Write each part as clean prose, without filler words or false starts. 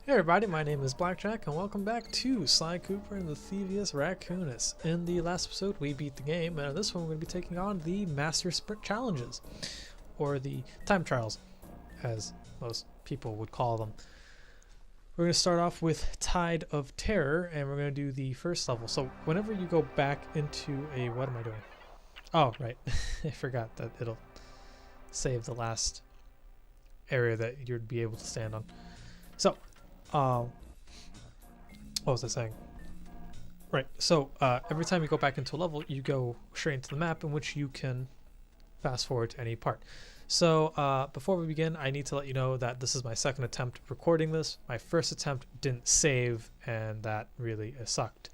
Hey everybody, my name is BlakJak and welcome back to Sly Cooper and the Thievius Raccoonus. In the last episode we beat the game, and in this one we're going to be taking on the Master Sprint Challenges, or the Time Trials, as most people would call them. We're going to start off with Tide of Terror, and we're going to do the first level. So whenever you go back into a... what am I doing? Oh, right. I forgot that it'll save the last area that you'd be able to stand on. So... what was I saying? Right, so every time you go back into a level, you go straight into the map in which you can fast forward to any part. So before we begin, I need to let you know that this is my second attempt recording this. My first attempt didn't save, and that really sucked.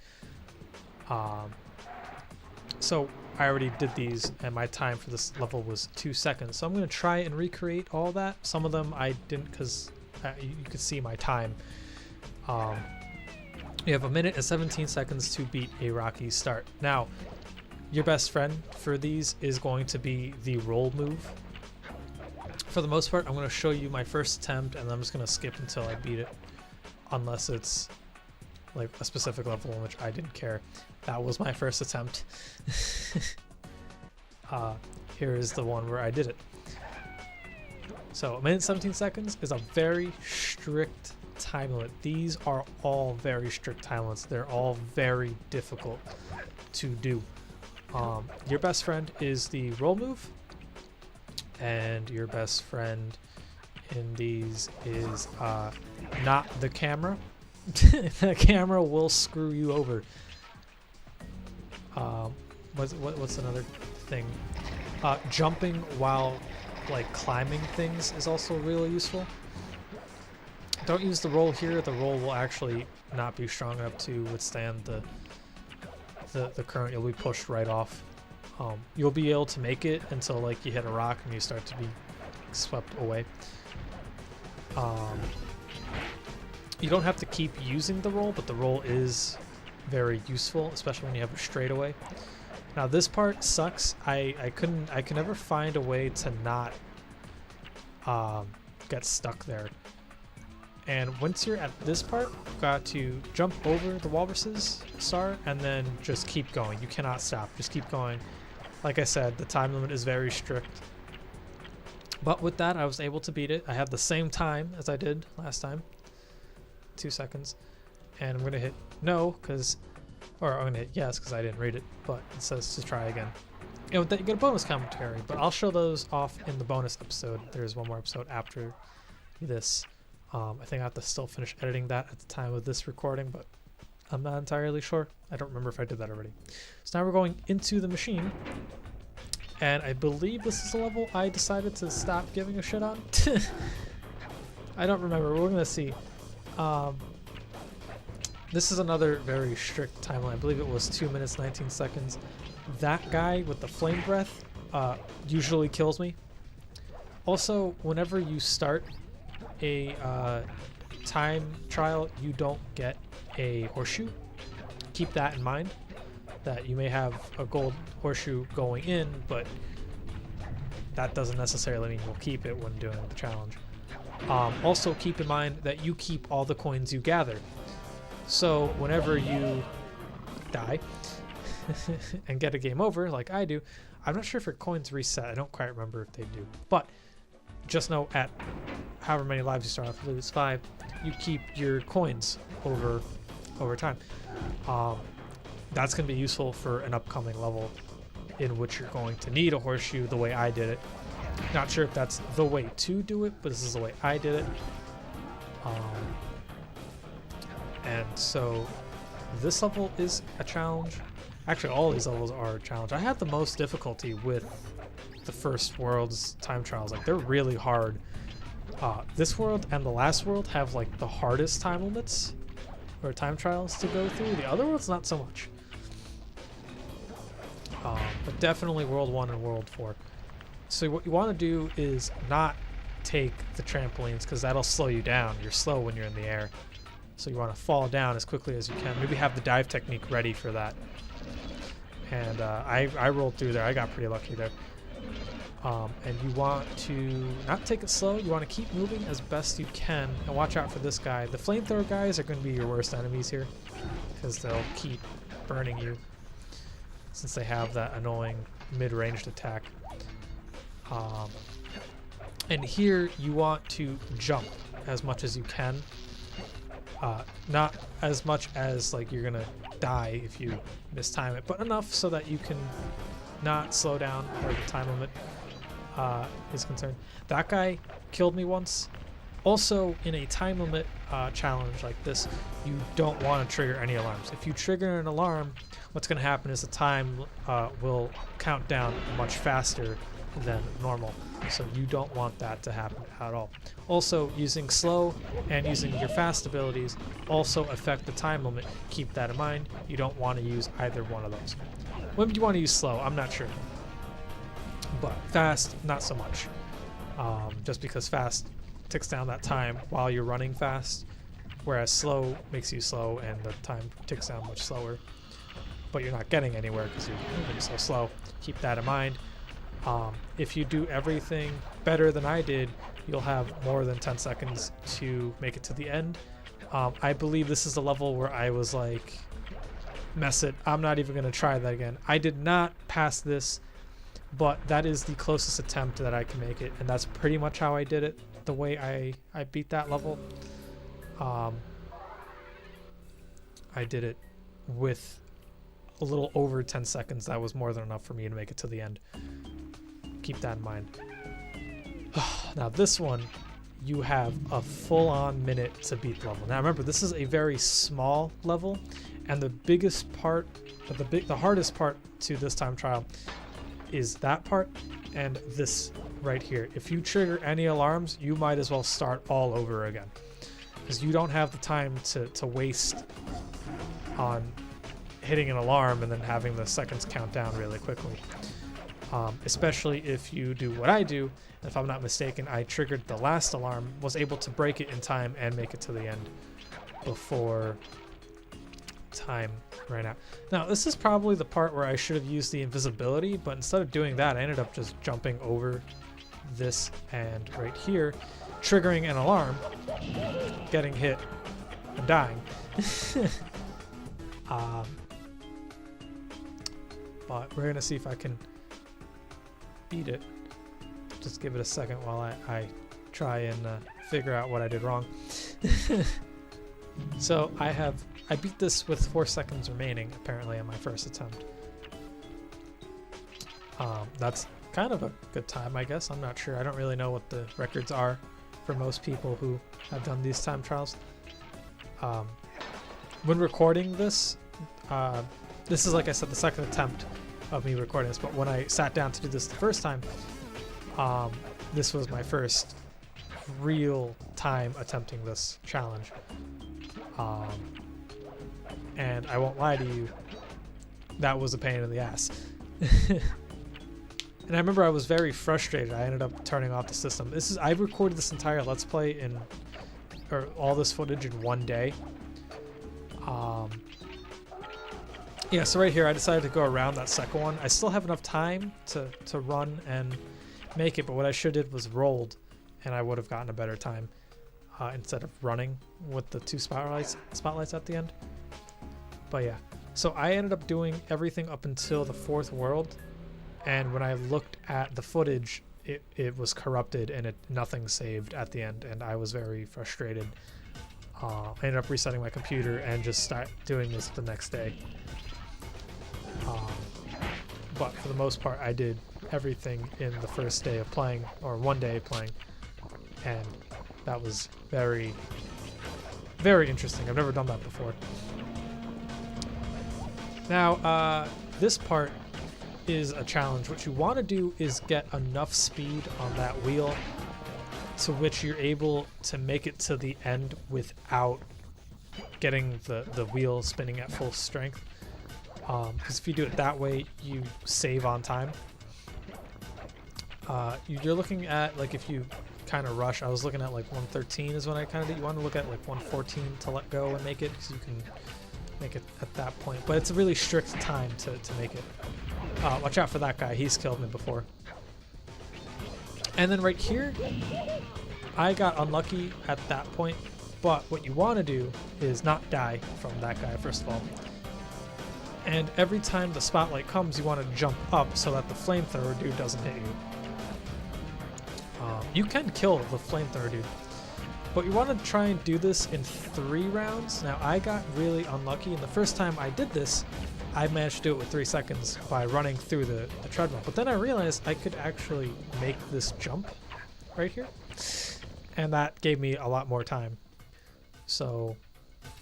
So I already did these, and my time for this level was 2 seconds. So I'm going to try and recreate all that. Some of them I didn't because... you can see my time. You have 1 minute and 17 seconds to beat a rocky start. Now, your best friend for these is going to be the roll move. For the most part, I'm going to show you my first attempt, and I'm just going to skip until I beat it, unless it's like a specific level in which I didn't care. That was my first attempt. Here is the one where I did it. So 1 minute 17 seconds is a very strict time limit. These are all very strict time limits. They're all very difficult to do. Your best friend is the roll move, and your best friend in these is not the camera. The camera will screw you over. What's another thing? Jumping while like climbing things is also really useful. Don't use the roll here. The roll will actually not be strong enough to withstand the current. You'll be pushed right off. You'll be able to make it until like you hit a rock and you start to be swept away. You don't have to keep using the roll, but the roll is very useful, especially when you have a straightaway. Now this part sucks. I can never find a way to not get stuck there. And once you're at this part, you've got to jump over the walruses, start, and then just keep going. You cannot stop. Just keep going. Like I said, the time limit is very strict. But with that, I was able to beat it. I have the same time as I did last time. 2 seconds. And I'm going to hit no, because... or I'm going to hit yes because I didn't read it, but it says to try again. And with that, you get a bonus commentary, but I'll show those off in the bonus episode. There's one more episode after this. I think I have to still finish editing that at the time of this recording, but I'm not entirely sure. I don't remember if I did that already. So now we're going into the machine, and I believe this is a level I decided to stop giving a shit on. I don't remember. We're going to see. This is another very strict timeline. I believe it was 2 minutes 19 seconds. That guy with the flame breath usually kills me. Also, whenever you start a time trial, you don't get a horseshoe. Keep that in mind, that you may have a gold horseshoe going in, but that doesn't necessarily mean you'll keep it when doing the challenge. Also, keep in mind that you keep all the coins you gather. So whenever you die and get a game over, like I do, I'm not sure if your coins reset. I don't quite remember if they do. But just know at however many lives you start off, I believe it's 5, you keep your coins over time. That's going to be useful for an upcoming level in which you're going to need a horseshoe the way I did it. Not sure if that's the way to do it, but this is the way I did it. And so this level is a challenge. Actually, all these levels are a challenge. I had the most difficulty with the first world's time trials. Like, they're really hard. This world and the last world have like the hardest time limits or time trials to go through. The other worlds, not so much. But definitely World 1 and World 4. So what you want to do is not take the trampolines, because that'll slow you down. You're slow when you're in the air. So you want to fall down as quickly as you can. Maybe have the dive technique ready for that. And I rolled through there. I got pretty lucky there. And you want to not take it slow. You want to keep moving as best you can, and watch out for this guy. The flamethrower guys are going to be your worst enemies here, because they'll keep burning you since they have that annoying mid-ranged attack. And here you want to jump as much as you can. Not as much as like you're gonna die if you mistime it, but enough so that you can not slow down where the time limit is concerned. That guy killed me once. Also, in a time limit challenge like this, you don't want to trigger any alarms. If you trigger an alarm, what's going to happen is the time will count down much faster than normal. So you don't want that to happen at all. Also, using slow and using your fast abilities also affect the time limit. Keep that in mind. You don't want to use either one of those. When do you want to use slow? I'm not sure. But fast, not so much. Just because fast ticks down that time while you're running fast, whereas slow makes you slow and the time ticks down much slower. But you're not getting anywhere because you're moving so slow. Keep that in mind. If you do everything better than I did, you'll have more than 10 seconds to make it to the end. I believe this is the level where I was like, mess it, I'm not even going to try that again. I did not pass this, but that is the closest attempt that I can make it, and that's pretty much how I did it, the way I beat that level. I did it with a little over 10 seconds. That was more than enough for me to make it to the end. Keep that in mind. Now this one, you have a full-on minute to beat the level. Now remember, this is a very small level, and the biggest part, the hardest part to this time trial is that part and this right here. If you trigger any alarms, you might as well start all over again, because you don't have the time to waste on hitting an alarm and then having the seconds count down really quickly. Especially if you do what I do. If I'm not mistaken, I triggered the last alarm, was able to break it in time and make it to the end before time ran out. Now this is probably the part where I should have used the invisibility, but instead of doing that, I ended up just jumping over this and right here, triggering an alarm, getting hit, and dying. But we're gonna see if I can beat it. Just give it a second while I try and figure out what I did wrong. So I beat this with 4 seconds remaining, apparently, on my first attempt. That's kind of a good time, I guess. I'm not sure. I don't really know what the records are for most people who have done these time trials. When recording this, this is, like I said, the second attempt of me recording this, but when I sat down to do this the first time, this was my first real time attempting this challenge. And I won't lie to you, that was a pain in the ass. And I remember I was very frustrated. I ended up turning off the system. I recorded this entire Let's Play or all this footage in one day. Yeah, so right here I decided to go around that second one. I still have enough time to run and make it, but what I should have did was rolled, and I would have gotten a better time instead of running with the 2 spotlights at the end. But yeah, so I ended up doing everything up until the 4th world, and when I looked at the footage, it was corrupted and nothing saved at the end, and I was very frustrated. I ended up resetting my computer and just start doing this the next day. But for the most part, I did everything in the first day of playing, or one day of playing, and that was very, very interesting. I've never done that before. Now, this part is a challenge. What you want to do is get enough speed on that wheel to which you're able to make it to the end without getting the wheel spinning at full strength. Because if you do it that way, you save on time. You're looking at, like, if you kind of rush, I was looking at like 113 is when I kind of did. You want to look at like 114 to let go and make it, because you can make it at that point. But it's a really strict time to make it. Watch out for that guy. He's killed me before. And then right here, I got unlucky at that point, but what you want to do is not die from that guy, first of all. And every time the spotlight comes, you want to jump up so that the flamethrower dude doesn't hit you. You can kill the flamethrower dude, but you want to try and do this in 3 rounds. Now, I got really unlucky, and the first time I did this, I managed to do it with 3 seconds by running through the treadmill. But then I realized I could actually make this jump right here, and that gave me a lot more time. So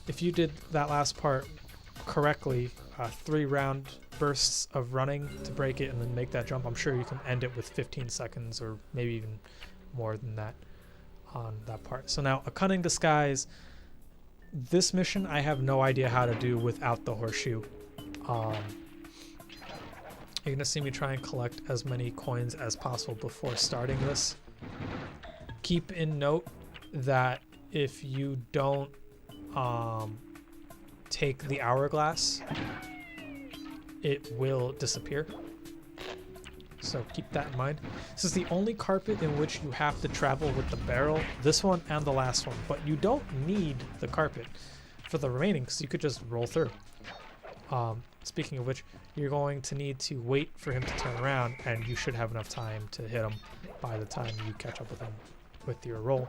if you did that last part correctly, 3 round bursts of running to break it and then make that jump, I'm sure you can end it with 15 seconds or maybe even more than that on that part. So now, a cunning disguise. This mission I have no idea how to do without the horseshoe. You're gonna see me try and collect as many coins as possible before starting this. Keep in note that if you don't take the hourglass, it will disappear. So keep that in mind. This is the only carpet in which you have to travel with the barrel, this one and the last one, but you don't need the carpet for the remaining because you could just roll through. Speaking of which, you're going to need to wait for him to turn around, and you should have enough time to hit him by the time you catch up with him with your roll.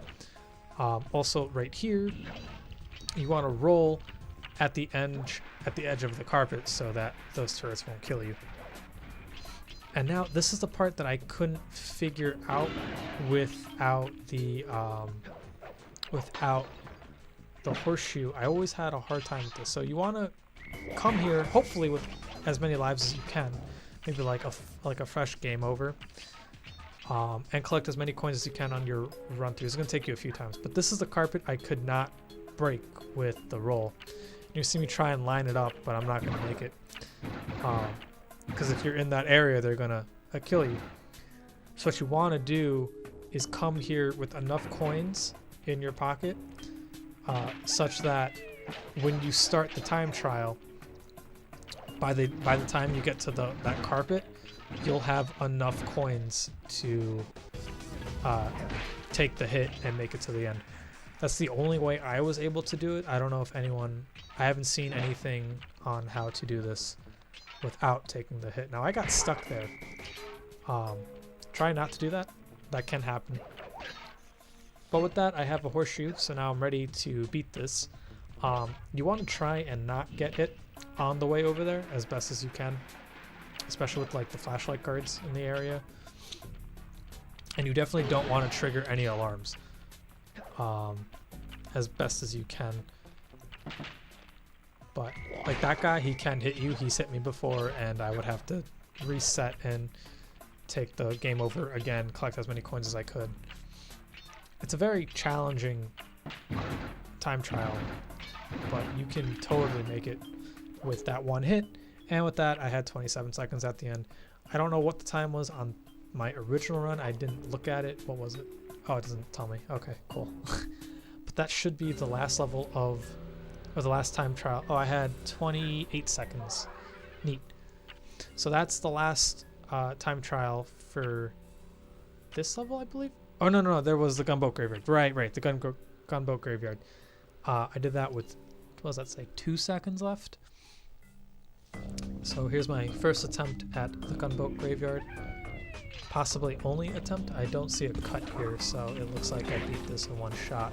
Also, right here, you want to roll at the edge of the carpet so that those turrets won't kill you. And now this is the part that I couldn't figure out without the horseshoe. I always had a hard time with this. So you want to come here, hopefully with as many lives as you can, maybe like a fresh game over, and collect as many coins as you can on your run through. It's going to take you a few times, but this is the carpet I could not break with the roll. You see me try and line it up, but I'm not going to make it. Because if you're in that area, they're gonna kill you. So what you want to do is come here with enough coins in your pocket, such that when you start the time trial, by the time you get to that carpet, you'll have enough coins to take the hit and make it to the end. That's the only way I was able to do it. I don't know if anyone, I haven't seen anything on how to do this without taking the hit. Now I got stuck there. Try not to do that. That can happen. But with that, I have a horseshoe, so now I'm ready to beat this. You want to try and not get hit on the way over there as best as you can, especially with like the flashlight guards in the area. And you definitely don't want to trigger any alarms as best as you can. But like that guy, he can hit you. He's hit me before, and I would have to reset and take the game over again, collect as many coins as I could. It's a very challenging time trial, but you can totally make it with that one hit. And with that, I had 27 seconds at the end. I don't know what the time was on my original run. I didn't look at it. What was it? Oh, it doesn't tell me. Okay, cool. But that should be the last level of, or the last time trial. Oh, I had 28 seconds. Neat. So that's the last time trial for this level, I believe. Oh, no, there was the gunboat graveyard. Right, the gunboat graveyard. I did that with, what does that say, 2 seconds left? So here's my first attempt at the gunboat graveyard. Possibly only attempt. I don't see a cut here, so it looks like I beat this in one shot.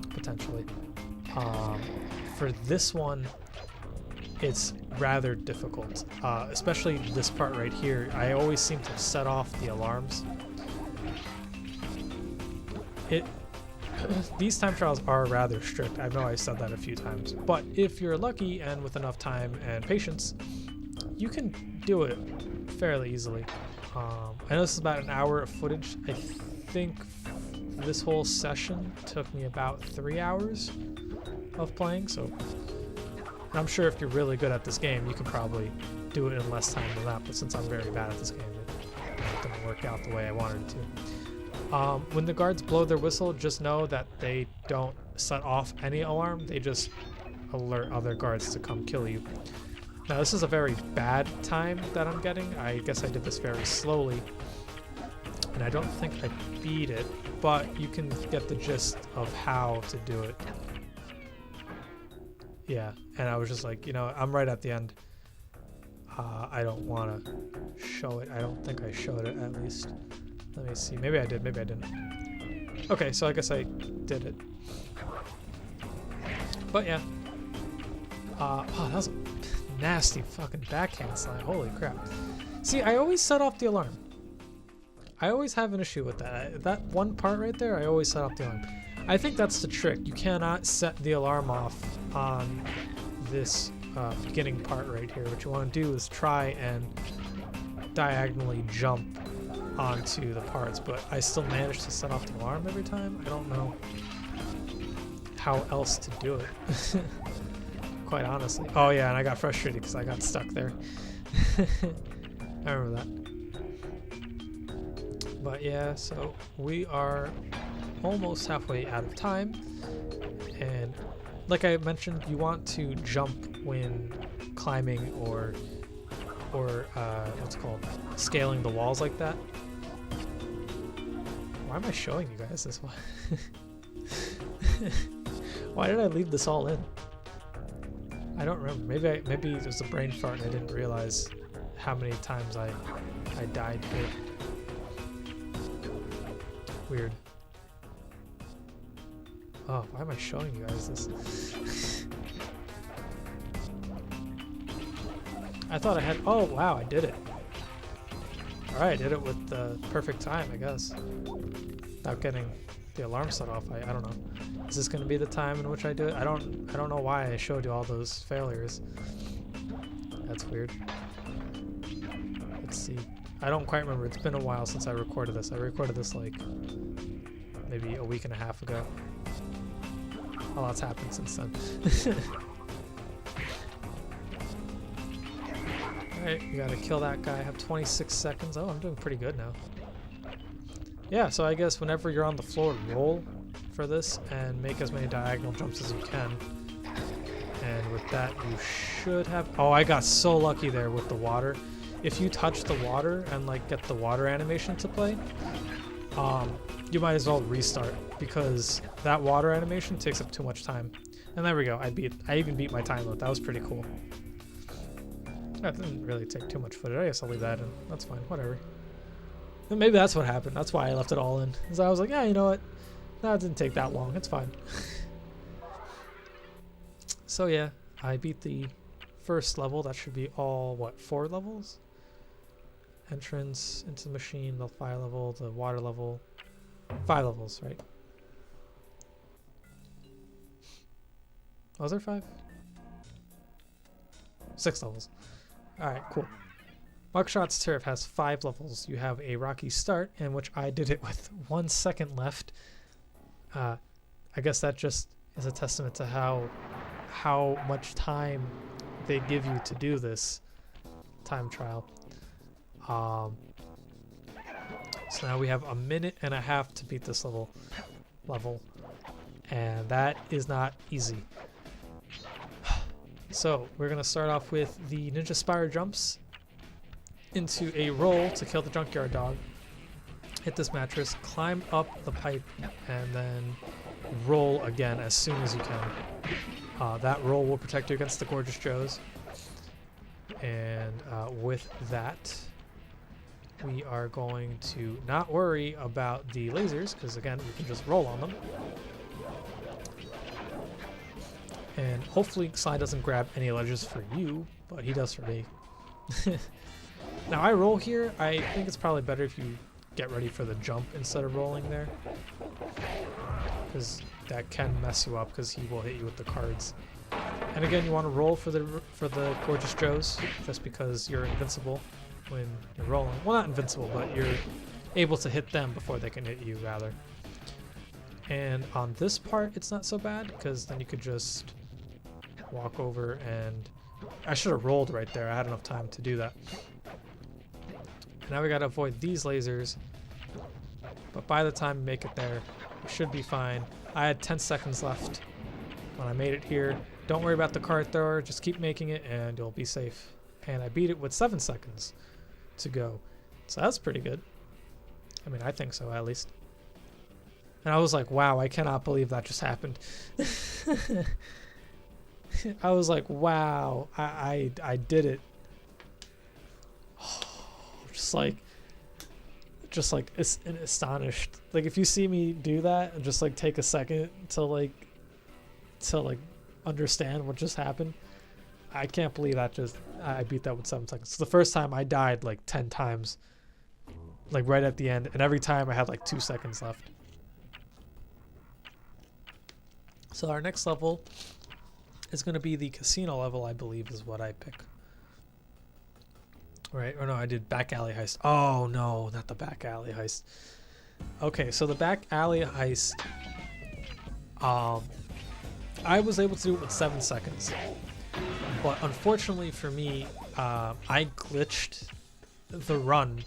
Potentially. For this one, it's rather difficult, especially this part right here. I always seem to set off the alarms. These time trials are rather strict. I know I said that a few times, but if you're lucky and with enough time and patience, you can do it fairly easily. I know this is about an hour of footage. I think this whole session took me about 3 hours of playing, so I'm sure if you're really good at this game, you can probably do it in less time than that, but since I'm very bad at this game, it didn't work out the way I wanted it to. When the guards blow their whistle, just know that they don't set off any alarm, they just alert other guards to come kill you. Now this is a very bad time that I'm getting. I guess I did this very slowly, and I don't think I beat it, but you can get the gist of how to do it. Yeah, and I was just like, you know, I'm right at the end. I don't want to show it. I don't think I showed it, at least. Let me see. Maybe I did. Maybe I didn't. Okay, so I guess I did it. But yeah. Oh, that was a nasty fucking backhand slide. Holy crap. See, I always set off the alarm. I always have an issue with that. That one part right there, I always set off the alarm. I think that's the trick. You cannot set the alarm off on this beginning part right here. What you want to do is try and diagonally jump onto the parts, but I still manage to set off the alarm every time. I don't know how else to do it. Quite honestly. Oh yeah, and I got frustrated because I got stuck there. I remember that. But yeah, so we are almost halfway out of time, and like I mentioned, you want to jump when climbing or what's it called, scaling the walls like that. Why am I showing you guys this one? Why did I leave this all in? I don't remember. Maybe it was a brain fart and I didn't realize how many times I died here. Weird. Oh, why am I showing you guys this? I thought I had... Oh, wow, I did it. Alright, I did it with the perfect time, I guess. Without getting the alarm set off. I don't know. Is this going to be the time in which I do it? I don't know why I showed you all those failures. That's weird. Let's see. I don't quite remember. It's been a while since I recorded this. I recorded this like maybe a week and a half ago. A lot's happened since then. Alright, we gotta kill that guy. I have 26 seconds. Oh, I'm doing pretty good now. Yeah, so I guess whenever you're on the floor, roll for this and make as many diagonal jumps as you can. And with that, you should have... Oh, I got so lucky there with the water. If you touch the water and like get the water animation to play, you might as well restart because that water animation takes up too much time. And there we go. I even beat my time limit. That was pretty cool. That didn't really take too much footage. I guess I'll leave that in. That's fine. Whatever. And maybe that's what happened. That's why I left it all in. Because I was like, yeah, you know what? No, it didn't take that long. It's fine. So yeah, I beat the first level. That should be all, what, 4 levels? Entrance into the machine, the fire level, the water level. 5 levels, right? Was there 5? 6 levels. Alright, cool. Buckshot's Turf has 5 levels. You have a rocky start, in which I did it with 1 second left. I guess that just is a testament to how much time they give you to do this time trial. So now we have 1.5 minutes to beat this level, and that is not easy. So we're gonna start off with the Ninja Spire jumps into a roll to kill the junkyard dog. Hit this mattress, climb up the pipe, and then roll again as soon as you can. That roll will protect you against the Gorgeous Joes. And with that, we are going to not worry about the lasers, because again, we can just roll on them. And hopefully Sly doesn't grab any ledges for you, but he does for me. Now I roll here. I think it's probably better if you get ready for the jump instead of rolling there, because that can mess you up because he will hit you with the cards. And again, you want to roll for the Gorgeous Joes, just because you're invincible when you're rolling. Well, not invincible, but you're able to hit them before they can hit you, rather. And on this part, it's not so bad, because then you could just walk over and... I should have rolled right there. I had enough time to do that. Now we gotta avoid these lasers, but by the time we make it there, we should be fine. I had 10 seconds left when I made it here. Don't worry about the card thrower, just keep making it and you'll be safe. And I beat it with 7 seconds to go, so that's pretty good. I mean, I think so, at least. And I was like, wow, I cannot believe that just happened. I was like, wow, I did it. Just like astonished. Like, if you see me do that and just like take a second to understand what just happened, I can't believe that I beat that with 7 seconds. It's the first time I died like 10 times, like right at the end, and every time I had like 2 seconds left. So our next level is going to be the casino level, I believe is what I pick. Right? Or no, I did back alley heist. Oh no, not the back alley heist. Okay, so the back alley heist, I was able to do it with 7 seconds. But unfortunately for me, I glitched the run,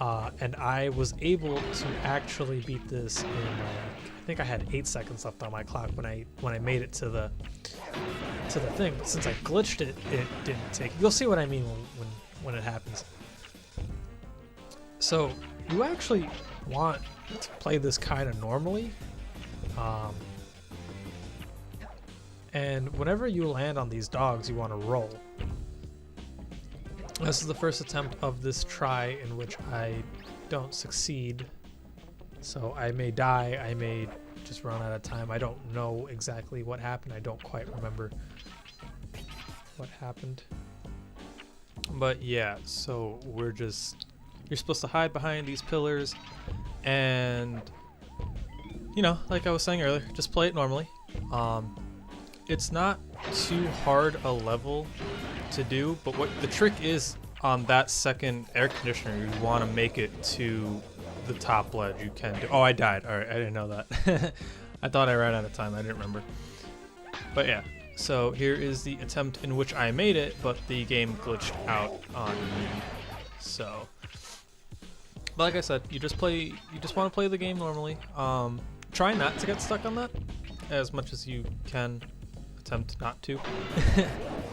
and I was able to actually beat this in I think I had 8 seconds left on my clock when I made it to the thing. But since I glitched it, it didn't take. You'll see what I mean when it happens. So you actually want to play this kind of normally, and whenever you land on these dogs, you want to roll. This is the first attempt of this try in which I don't succeed. So I may die, I may just run out of time. I don't know exactly what happened. I don't quite remember what happened. But yeah, so you're supposed to hide behind these pillars, and you know, like I was saying earlier, just play it normally. It's not too hard a level to do, but what the trick is on that second air conditioner, you want to make it to the top ledge. You can do. Oh, I died. All right, I didn't know that. I thought I ran out of time. I didn't remember. But yeah, so here is the attempt in which I made it, but the game glitched out on me. So, but like I said, you just want to play the game normally. Try not to get stuck on that as much as you can. Attempt not to.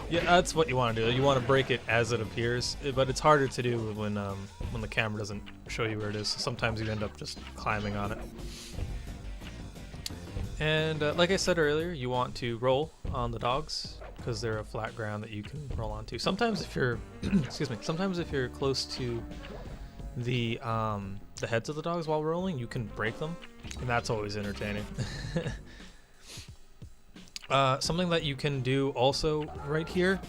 Yeah, that's what you want to do. You want to break it as it appears, but it's harder to do when the camera doesn't show you where it is. So sometimes you end up just climbing on it. And like I said earlier, you want to roll on the dogs because they're a flat ground that you can roll onto. Sometimes if you're, excuse me, sometimes if you're close to the heads of the dogs while rolling, you can break them, and that's always entertaining. Something that you can do also right here,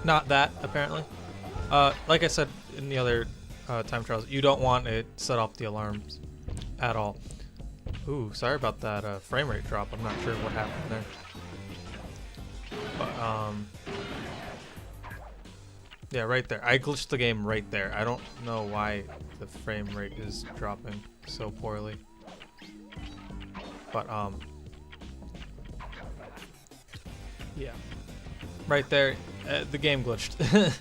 not that apparently, like I said in the other time trials, you don't want it set off the alarms at all. Ooh, sorry about that frame rate drop. I'm not sure what happened there. But yeah, right there. I glitched the game right there. I don't know why the frame rate is dropping so poorly. But yeah, right there, the game glitched.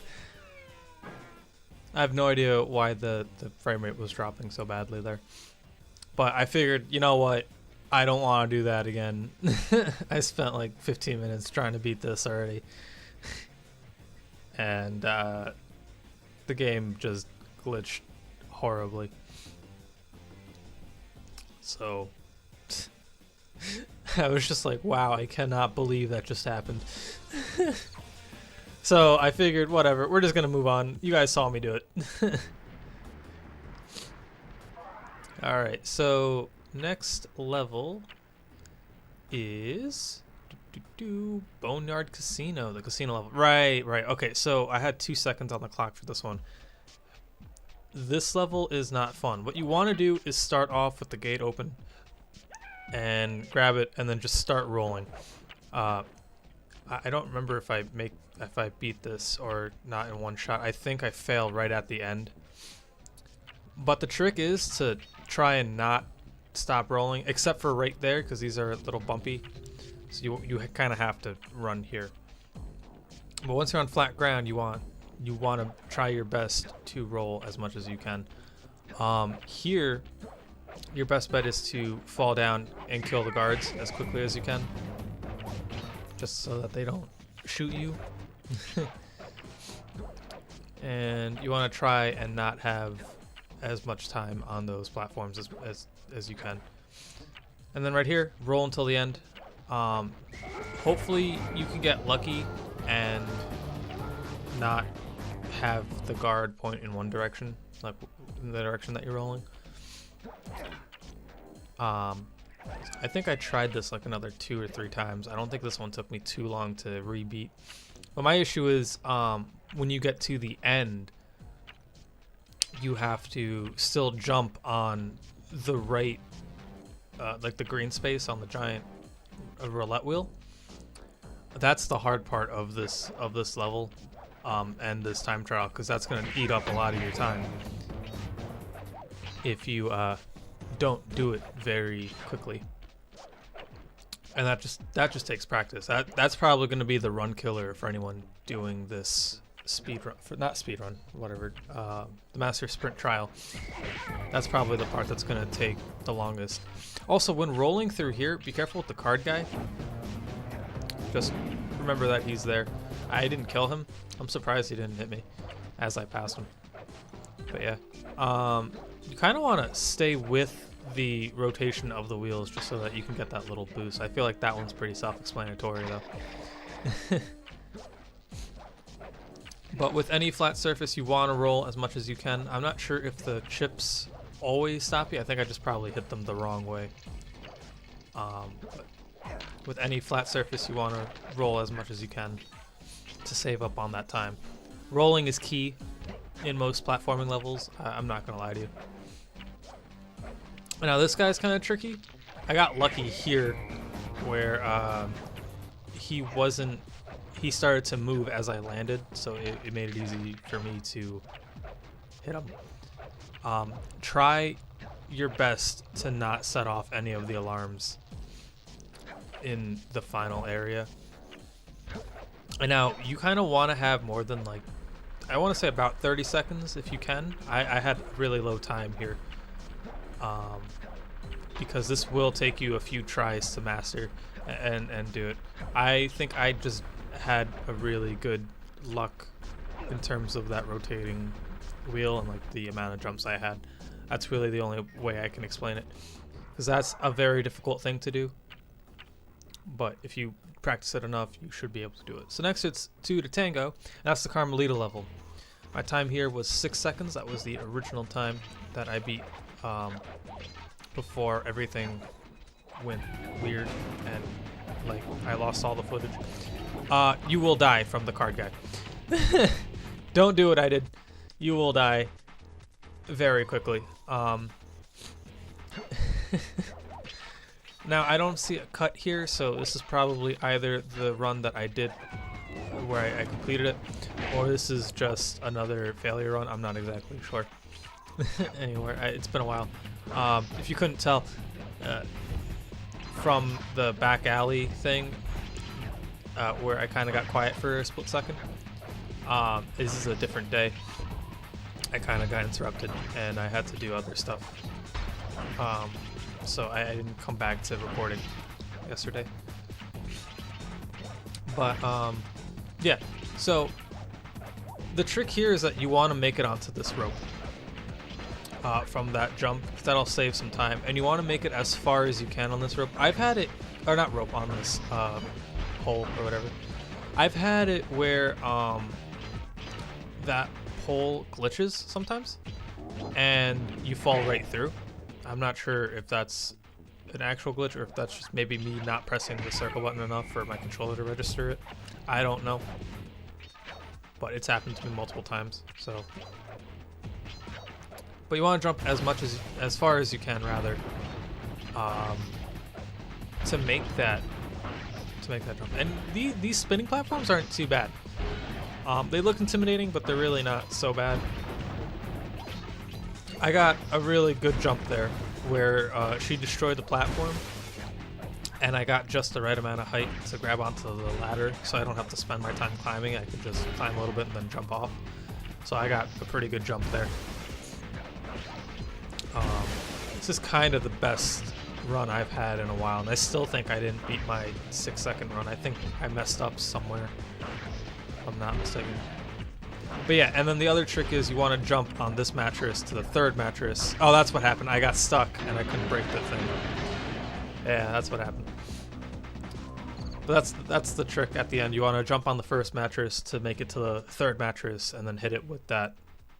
I have no idea why the frame rate was dropping so badly there. But I figured, you know what, I don't want to do that again. I spent like 15 minutes trying to beat this already. And the game just glitched horribly. So I was just like, wow, I cannot believe that just happened. So I figured, whatever, we're just gonna move on. You guys saw me do it. Alright, so next level is Boneyard Casino, the casino level. Right. Okay, so I had 2 seconds on the clock for this one. This level is not fun. What you want to do is start off with the gate open and grab it and then just start rolling. I don't remember if I beat this or not in one shot. I think I fail right at the end. But the trick is to try and not stop rolling, except for right there, because these are a little bumpy. So you kind of have to run here. But once you're on flat ground, you want to try your best to roll as much as you can. Here, your best bet is to fall down and kill the guards as quickly as you can, just so that they don't shoot you. And you want to try and not have as much time on those platforms as you can. And then right here, roll until the end. Hopefully you can get lucky and not have the guard point in one direction, like in the direction that you're rolling. I think I tried this like another 2 or 3 times. I don't think this one took me too long to rebeat. But my issue is when you get to the end, you have to still jump on the right, like the green space on the giant roulette wheel. That's the hard part of this level and this time trial, because that's going to eat up a lot of your time if you don't do it very quickly. And that just takes practice. That's probably going to be the run killer for anyone doing this speed run, whatever, the master sprint trial. That's probably the part that's going to take the longest. Also, when rolling through here, be careful with the card guy. Just remember that he's there. I didn't kill him. I'm surprised he didn't hit me as I passed him. But yeah, you kind of want to stay with the rotation of the wheels just so that you can get that little boost. I feel like that one's pretty self-explanatory though. But with any flat surface, you want to roll as much as you can. I'm not sure if the chips always stop you. I think I just probably hit them the wrong way. But with any flat surface, you want to roll as much as you can to save up on that time. Rolling is key in most platforming levels. I'm not going to lie to you. Now this guy's kind of tricky. I got lucky here where he started to move as I landed, so it made it easy for me to hit him. Try your best to not set off any of the alarms in the final area. And now you kind of want to have more than, like, I want to say about 30 seconds if you can. I had really low time here. Because this will take you a few tries to master and do it. I think I just had a really good luck in terms of that rotating wheel and like the amount of jumps I had. That's really the only way I can explain it, because that's a very difficult thing to do, but if you practice it enough, you should be able to do it. So next it's 2 to Tango, and that's the Carmelita level. My time here was 6 seconds. That was the original time that I beat before everything went weird and like I lost all the footage. You will die from the card guy. Don't do what I did. You will die very quickly. Now I don't see a cut here, so this is probably either the run that I did where I completed it, or this is just another failure run. I'm not exactly sure. Anyway, it's been a while. If you couldn't tell from the back alley thing, where I kind of got quiet for a split second, this is a different day. I kind of got interrupted and I had to do other stuff. So I didn't come back to recording yesterday. But yeah, so the trick here is that you want to make it onto this rope from that jump. That'll save some time, and you want to make it as far as you can on this rope. I've had it, or not rope, on this pole or whatever. I've had it where that pole glitches sometimes and you fall right through. I'm not sure if that's an actual glitch or if that's just maybe me not pressing the circle button enough for my controller to register it. I don't know, but it's happened to me multiple times. So, but you want to jump as far as you can, rather, to make that jump. And these spinning platforms aren't too bad. They look intimidating, but they're really not so bad. I got a really good jump there where she destroyed the platform, and I got just the right amount of height to grab onto the ladder, so I don't have to spend my time climbing. I can just climb a little bit and then jump off. So I got a pretty good jump there. This is kind of the best run I've had in a while, and I still think I didn't beat my 6-second run. I think I messed up somewhere, if I'm not mistaken. But yeah, and then the other trick is you want to jump on this mattress to the third mattress. Oh, that's what happened. I got stuck and I couldn't break the thing. Yeah, that's what happened. But that's the trick at the end. You want to jump on the first mattress to make it to the third mattress and then hit it with that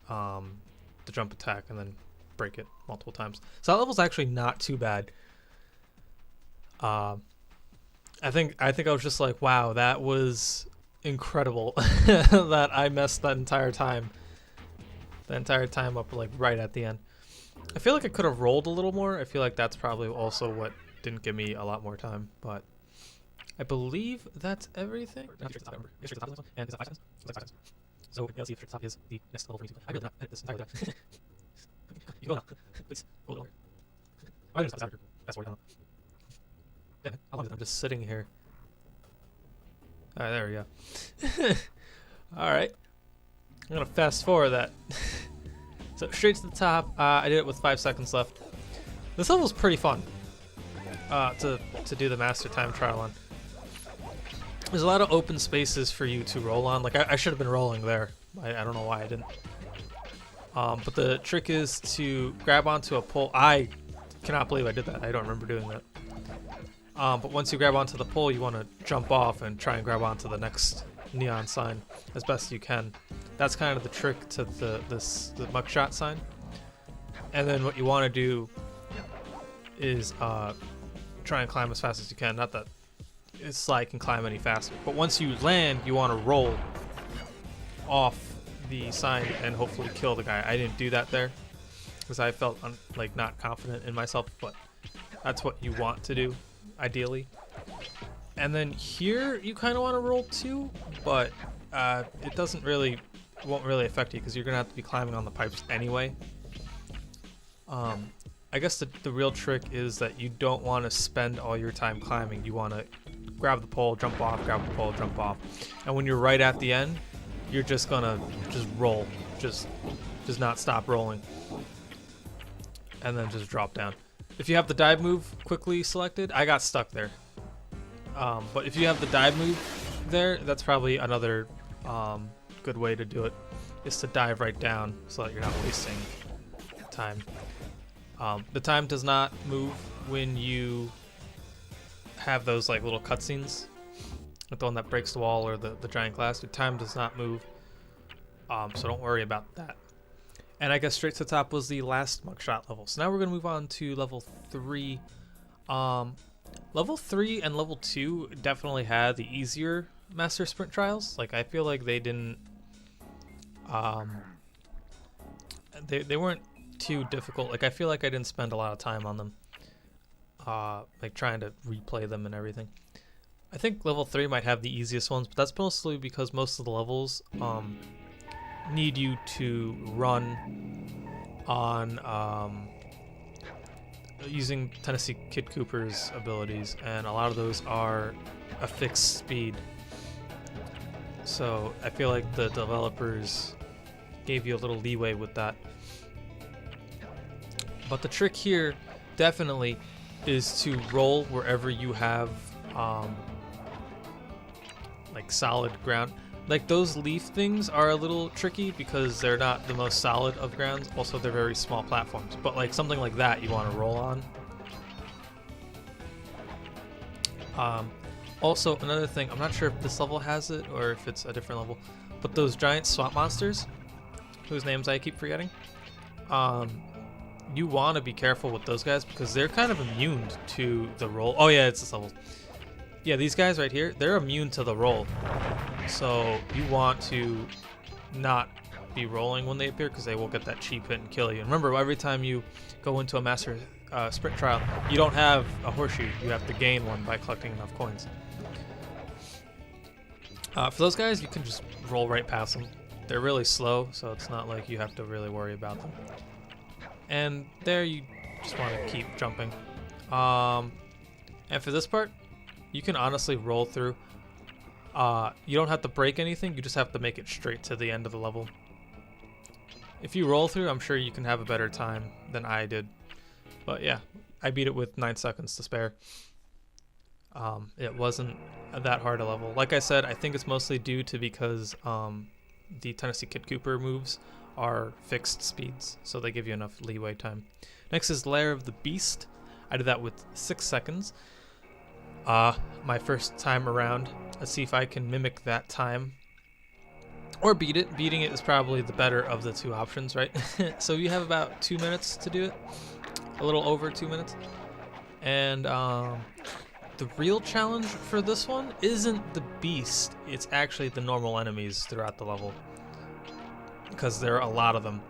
the jump attack and then break it multiple times. So that level's actually not too bad. I think I was just like, wow, that was incredible that I messed that entire time up like right at the end. I feel like I could have rolled a little more. I feel like that's probably also what didn't give me a lot more time, but I believe that's everything. So yeah, let's see if the top is the next level for me. I really not edit this entire time. You go now. Please go lower. I'm gonna stop that's what yeah, how long is it? I'm just sitting here. Alright, there we go. Alright. I'm gonna fast forward that. So straight to the top. I did it with 5 seconds left. This level's pretty fun. To do the master time trial on. There's a lot of open spaces for you to roll on. Like I should have been rolling there. I don't know why I didn't. But the trick is to grab onto a pole. I cannot believe I did that. I don't remember doing that. But once you grab onto the pole, you want to jump off and try and grab onto the next neon sign as best you can. That's kind of the trick to the mugshot sign. And then what you want to do is try and climb as fast as you can. Not that this slide can climb any faster, but once you land, you want to roll off the sign and hopefully kill the guy. I didn't do that there because I felt like not confident in myself, but that's what you want to do ideally. And then here you kind of want to roll too, but it won't really affect you because you're gonna have to be climbing on the pipes anyway. I guess the real trick is that you don't want to spend all your time climbing. You want to grab the pole, jump off, grab the pole, jump off. And when you're right at the end, you're just gonna roll. Just not stop rolling. And then just drop down. If you have the dive move quickly selected, I got stuck there. But if you have the dive move there, that's probably another good way to do it, is to dive right down so that you're not wasting time. The time does not move when you have those like little cutscenes, like the one that breaks the wall or the giant glass. The time does not move, so don't worry about that. And I guess straight to the top was the last mugshot level. So now we're gonna move on to level 3. Level 3 and level 2 definitely had the easier master sprint trials. Like I feel like they didn't, they weren't too difficult. Like I feel like I didn't spend a lot of time on them, like trying to replay them and everything. I think level 3 might have the easiest ones, but that's mostly because most of the levels need you to run on using Tennessee Kid Cooper's abilities, and a lot of those are a fixed speed. So I feel like the developers gave you a little leeway with that. But the trick here definitely is to roll wherever you have like solid ground. Like those leaf things are a little tricky because they're not the most solid of grounds. Also, they're very small platforms. But like something like that you want to roll on. Also, another thing, I'm not sure if this level has it or if it's a different level, but those giant swamp monsters, whose names I keep forgetting, you want to be careful with those guys because they're kind of immune to the roll. Oh yeah, it's this level. Yeah, these guys right here, they're immune to the roll. So you want to not be rolling when they appear because they will get that cheap hit and kill you. And remember, every time you go into a master sprint trial, you don't have a horseshoe. You have to gain one by collecting enough coins. For those guys, you can just roll right past them. They're really slow, so it's not like you have to really worry about them. And there you just want to keep jumping. And for this part, you can honestly roll through. You don't have to break anything, you just have to make it straight to the end of the level. If you roll through, I'm sure you can have a better time than I did. But yeah, I beat it with 9 seconds to spare. It wasn't that hard a level. Like I said, I think it's mostly due to because the Tennessee Kid Cooper moves are fixed speeds, so they give you enough leeway time. Next is Lair of the Beast. I did that with 6 seconds. My first time around. Let's see if I can mimic that time. Or beat it. Beating it is probably the better of the two options, right? So you have about 2 minutes to do it. A little over 2 minutes. And the real challenge for this one isn't the beast. It's actually the normal enemies throughout the level, because there are a lot of them.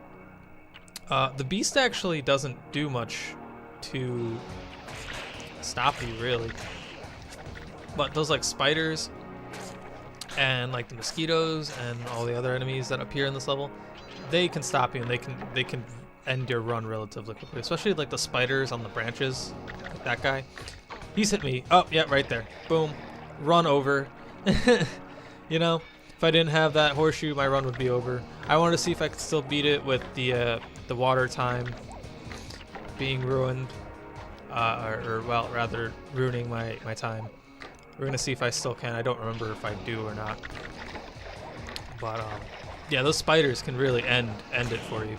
The beast actually doesn't do much to stop you, really. But those like spiders and like the mosquitoes and all the other enemies that appear in this level, they can stop you, and they can end your run relatively quickly. Especially like the spiders on the branches, like that guy. He's hit me. Oh yeah, right there. Boom. Run over. You know, if I didn't have that horseshoe, my run would be over. I wanted to see if I could still beat it with the water time being ruined, or well, rather ruining my time. We're gonna see if I still can. I don't remember if I do or not. But yeah, those spiders can really end it for you.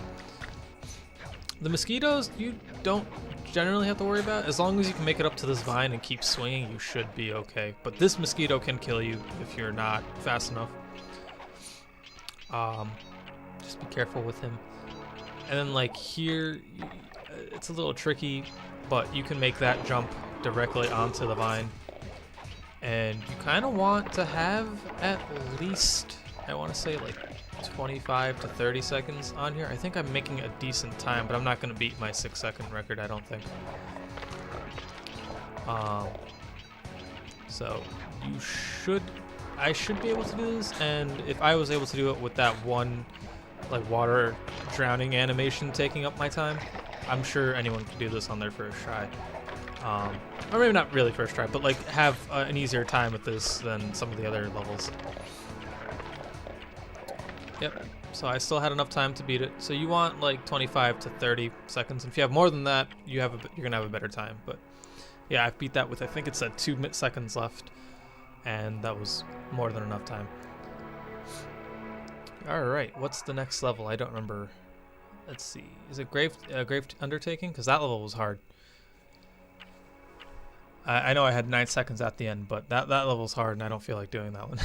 The mosquitoes, you don't generally have to worry about. As long as you can make it up to this vine and keep swinging, you should be okay. But this mosquito can kill you if you're not fast enough. Just be careful with him. And then like here, it's a little tricky, but you can make that jump directly onto the vine. And you kind of want to have at least, I want to say like 25 to 30 seconds on here. I think I'm making a decent time, but I'm not going to beat my 6-second record, I don't think. So I should be able to do this, and if I was able to do it with that one like water drowning animation taking up my time, I'm sure anyone could do this on their first try. Or maybe not really first try, but like have an easier time with this than some of the other levels. Yep, so I still had enough time to beat it. So you want like 25 to 30 seconds. And if you have more than that, you're gonna have a better time. But yeah, I beat that with, I think it's 2 seconds left, and that was more than enough time. All right, what's the next level? I don't remember. Let's see. Is it Grave Undertaking? Because that level was hard. I know I had 9 seconds at the end, but that level's hard, and I don't feel like doing that one.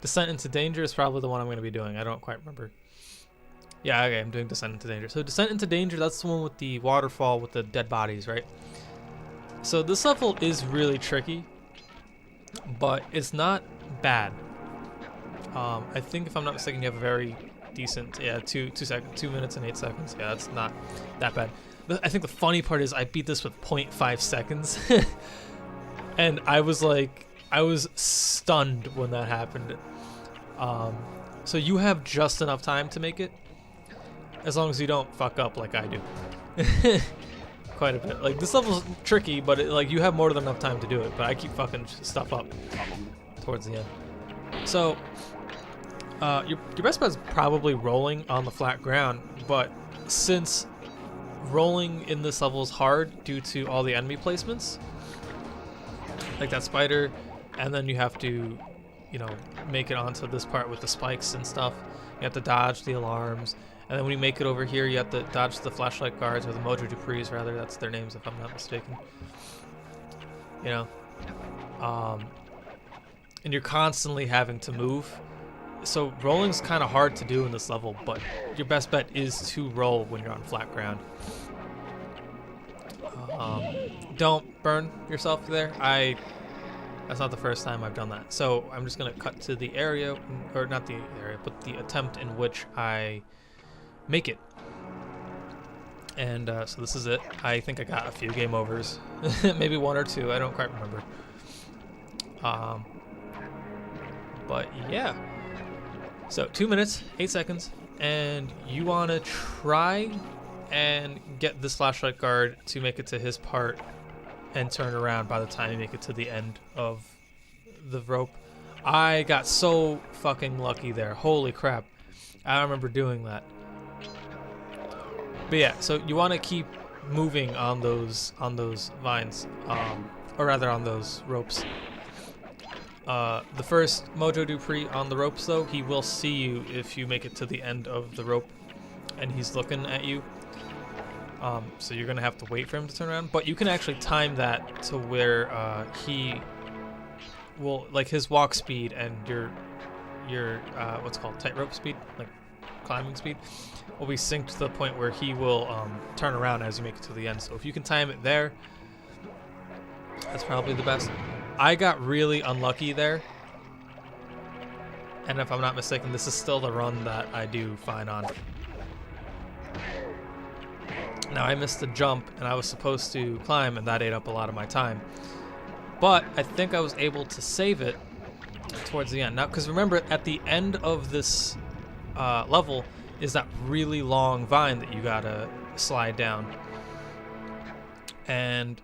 Descent into Danger is probably the one I'm going to be doing. I don't quite remember. Yeah, okay, I'm doing Descent into Danger. So Descent into Danger, that's the one with the waterfall with the dead bodies, right? So this level is really tricky, but it's not bad. I think if I'm not mistaken, you have a very decent, yeah, 2 minutes and 8 seconds. Yeah, that's not that bad. I think the funny part is I beat this with 0.5 seconds. And I was stunned when that happened. So you have just enough time to make it, as long as you don't fuck up like I do. Quite a bit. Like, this level's tricky, but like you have more than enough time to do it, but I keep fucking stuff up towards the end. So your best bet is probably rolling on the flat ground, but since rolling in this level is hard due to all the enemy placements, like that spider, and then you have to, you know, make it onto this part with the spikes and stuff. You have to dodge the alarms, and then when you make it over here, you have to dodge the flashlight guards, or the Mojo Duprees, rather. That's their names, if I'm not mistaken. You know, and you're constantly having to move. So rolling's kind of hard to do in this level, but your best bet is to roll when you're on flat ground. Don't burn yourself there. That's not the first time I've done that. So I'm just gonna cut to the area, or not the area, but the attempt in which I make it. And so this is it. I think I got a few game overs, maybe 1 or 2. I don't quite remember. But yeah. So 2 minutes, 8 seconds, and you want to try and get this flashlight guard to make it to his part and turn around by the time you make it to the end of the rope. I got so fucking lucky there. Holy crap. I don't remember doing that. But yeah, so you want to keep moving on those vines, or rather on those ropes. The first Mojo Dupree on the ropes, though, he will see you if you make it to the end of the rope and he's looking at you. So you're going to have to wait for him to turn around. But you can actually time that to where he will, like his walk speed and your what's called tightrope speed, like climbing speed, will be synced to the point where he will turn around as you make it to the end. So if you can time it there, that's probably the best. I got really unlucky there, and if I'm not mistaken, this is still the run that I do fine on. Now I missed the jump, and I was supposed to climb, and that ate up a lot of my time. But I think I was able to save it towards the end. Now, because remember, at the end of this level is that really long vine that you gotta slide down. And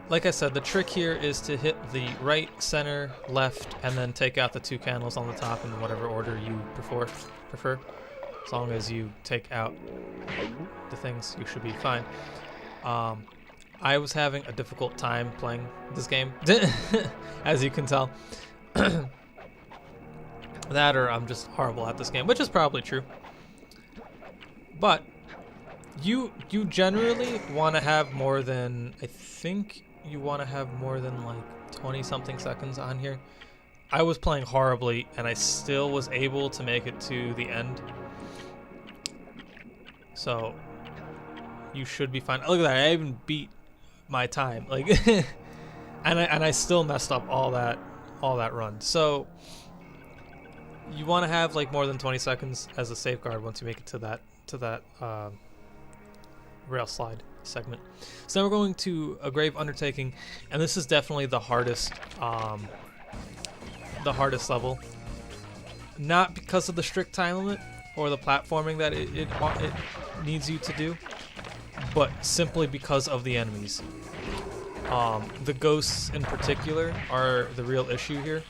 like I said, the trick here is to hit the right, center, left, and then take out the 2 candles on the top in whatever order you prefer. As long as you take out the things, you should be fine. I was having a difficult time playing this game, as you can tell. That or I'm just horrible at this game, which is probably true. But you generally want to have more than, I think you want to have more than like 20 something seconds on here. I was playing horribly and I still was able to make it to the end. So you should be fine. Look at that, I even beat my time. Like and I still messed up all that run. So you want to have like more than 20 seconds as a safeguard once you make it to that rail slide segment. So now we're going to a grave undertaking, and this is definitely the hardest level. Not because of the strict time limit or the platforming that it needs you to do, but simply because of the enemies. The ghosts in particular are the real issue here.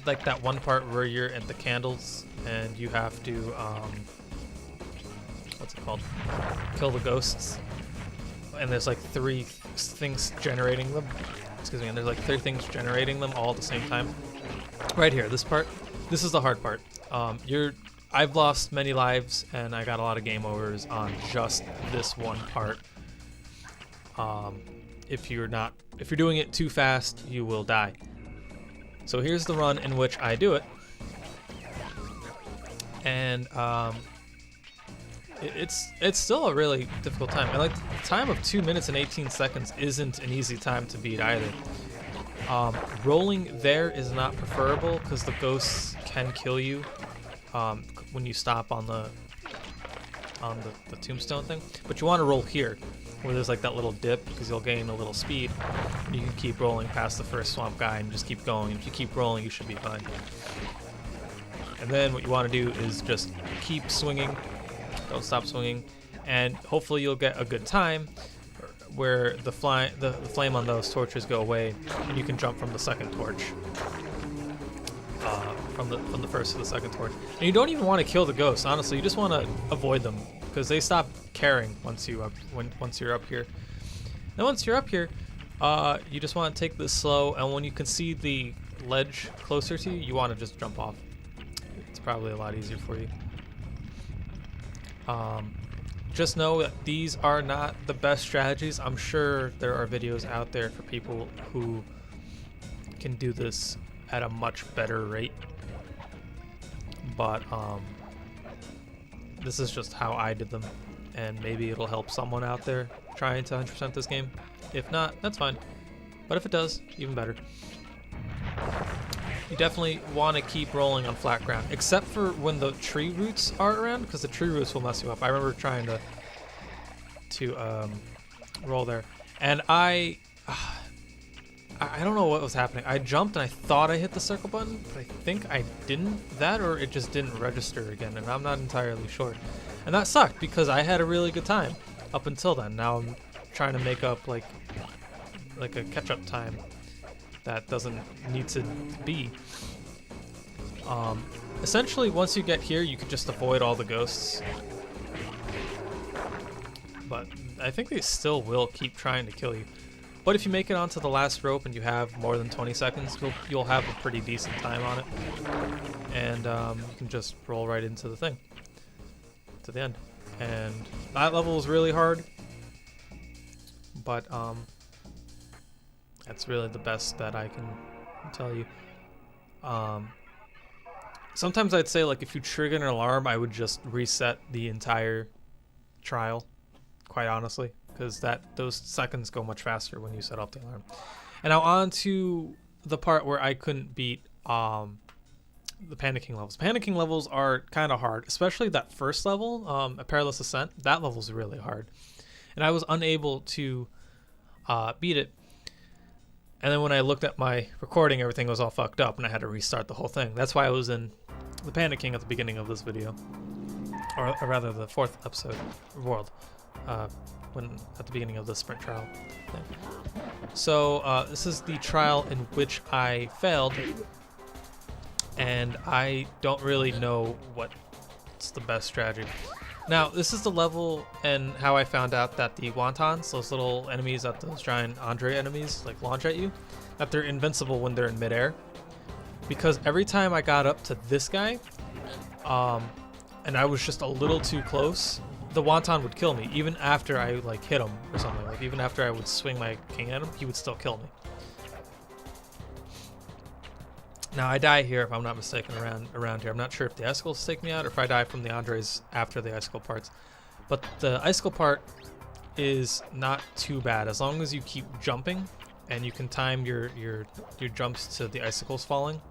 Like that one part where you're at the candles and you have to what's it called? Kill the ghosts. And there's like 3 things generating them. Excuse me, and there's like 3 things generating them all at the same time. Right here, this part. This is the hard part. I've lost many lives and I got a lot of game overs on just this one part. If you're doing it too fast, you will die. So here's the run in which I do it. And it's still a really difficult time. And like the time of 2 minutes and 18 seconds isn't an easy time to beat either. Rolling there is not preferable because the ghosts can kill you when you stop on the tombstone thing. But you want to roll here, where there's like that little dip, because you'll gain a little speed. You can keep rolling past the first swamp guy and just keep going. If you keep rolling, you should be fine. And then what you want to do is just keep swinging. Don't stop swinging, and hopefully you'll get a good time where the flame on those torches go away, and you can jump from the second torch, from the first to the second torch. And you don't even want to kill the ghosts. Honestly, you just want to avoid them because they stop caring once you're up here. Then once you're up here, you just want to take this slow, and when you can see the ledge closer to you, you want to just jump off. It's probably a lot easier for you. Just know that these are not the best strategies. I'm sure there are videos out there for people who can do this at a much better rate, but this is just how I did them, and maybe it'll help someone out there trying to 100% this game. If not, that's fine, but if it does, even better. You definitely want to keep rolling on flat ground, except for when the tree roots are around, because the tree roots will mess you up. I remember trying to roll there, and I don't know what was happening. I jumped and I thought I hit the circle button, but I think I didn't. That or it just didn't register again, and I'm not entirely sure. And that sucked because I had a really good time up until then. Now I'm trying to make up like a catch-up time that doesn't need to be. Essentially, once you get here, you can just avoid all the ghosts. But I think they still will keep trying to kill you. But if you make it onto the last rope and you have more than 20 seconds, you'll have a pretty decent time on it. And you can just roll right into the thing, to the end. And that level is really hard, but that's really the best that I can tell you. Sometimes I'd say, like, if you trigger an alarm, I would just reset the entire trial, quite honestly, because those seconds go much faster when you set off the alarm. And now on to the part where I couldn't beat the panicking levels. Panicking levels are kind of hard, especially that first level, a perilous ascent. That level's really hard, and I was unable to beat it. And then when I looked at my recording, everything was all fucked up, and I had to restart the whole thing. That's why I was in the panicking at the beginning of this video, or rather the 4th episode world, when at the beginning of the sprint trial thing. So this is the trial in which I failed, and I don't really know what's the best strategy. Now, this is the level and how I found out that the wontons, those little enemies that those giant Andre enemies like launch at you, that they're invincible when they're in midair. Because every time I got up to this guy, and I was just a little too close, the wonton would kill me, even after I like hit him or something. Like even after I would swing my king at him, he would still kill me. Now I die here if I'm not mistaken around here. I'm not sure if the icicles take me out or if I die from the Andres after the icicle parts. But the icicle part is not too bad as long as you keep jumping and you can time your jumps to the icicles falling.